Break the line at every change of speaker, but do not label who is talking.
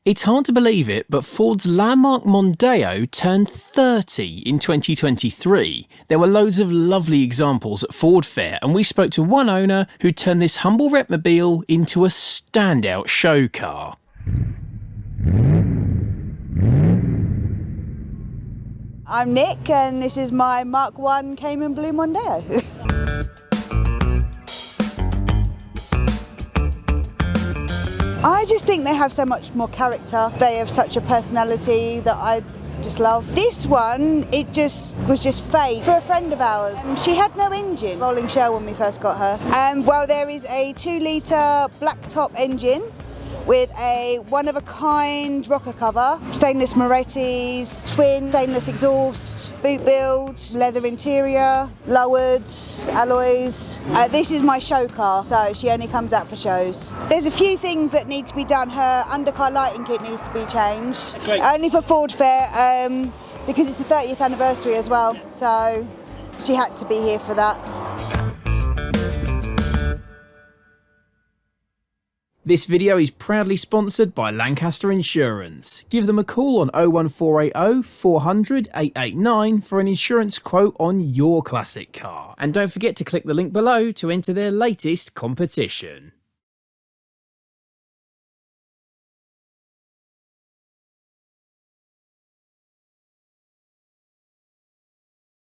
It's hard to believe it, but Ford's landmark Mondeo turned 30 in 2023. There were loads of lovely examples at Ford Fair, and we spoke to one owner who turned this humble repmobile into a standout show car.
I'm Nick, and this is my Mk1 Cayman Blue Mondeo. I just think they have so much more character. They have such a personality that I just love. This one, it was just fate for a friend of ours. She had no engine, rolling shell when we first got her. Well, there is a 2-litre black top engine with a one-of-a-kind rocker cover, stainless Moretti's, twin stainless exhaust, boot build, leather interior, lowered alloys. This is my show car, so she only comes out for shows. There's a few things that need to be done. Her undercar lighting kit needs to be changed.
Great.
Only for Ford Fair, because it's the 30th anniversary as well, so she had to be here for that.
This video is proudly sponsored by Lancaster Insurance. Give them a call on 01480 400 889 for an insurance quote on your classic car. And don't forget to click the link below to enter their latest competition.